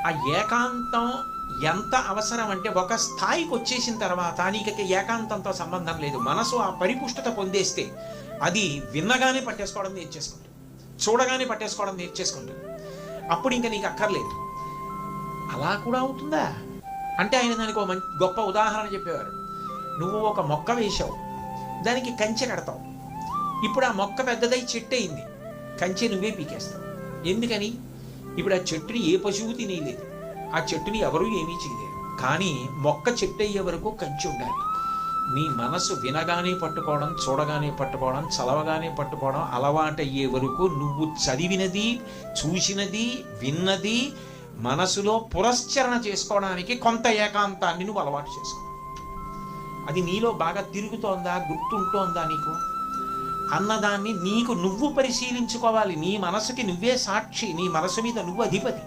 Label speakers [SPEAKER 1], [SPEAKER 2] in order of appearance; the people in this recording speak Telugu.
[SPEAKER 1] ఆ ఏకాంతం ఎంత అవసరం అంటే ఒక స్థాయికి వచ్చేసిన తర్వాత నీకు ఏకాంతంతో సంబంధం లేదు. మనసు ఆ పరిపుష్టత పొందేస్తే అది విన్నగానే పట్టేసుకోవడం నేర్చేసుకుంటుంది, చూడగానే పట్టేసుకోవడం నేర్చేసుకుంటుంది. అప్పుడు ఇంకా నీకు అక్కర్లేదు. అలా కూడా అవుతుందా అంటే ఆయన దానికి ఒక గొప్ప ఉదాహరణ చెప్పేవారు. నువ్వు ఒక మొక్క వేశావు, దానికి కంచె కడతావు. ఇప్పుడు ఆ మొక్క పెద్దదై చెట్టు అయింది, కంచె నువ్వే పీకేస్తావు. ఎందుకని? ఇప్పుడు ఆ చెట్టుని ఏ పశువు తినేయలేదు, ఆ చెట్టుని ఎవరూ ఏమీ చేయలేరు. కానీ మొక్క చెట్టు అయ్యే వరకు కంచె ఉండాలి. నీ మనసు వినగానే పట్టుకోవడం, చూడగానే పట్టుకోవడం, చదవగానే పట్టుకోవడం అలవాటయ్యే వరకు నువ్వు చదివినది, చూసినది, విన్నది మనసులో పురస్చరణ చేసుకోవడానికి కొంత ఏకాంతాన్ని నువ్వు అలవాటు చేసుకో. అది నీలో బాగా తిరుగుతోందా, గుర్తుంటోందా నీకు అన్నదాన్ని నీకు నువ్వు పరిశీలించుకోవాలి. నీ మనసుకి నువ్వే సాక్షి, నీ మనసు మీద నువ్వు అధిపతి.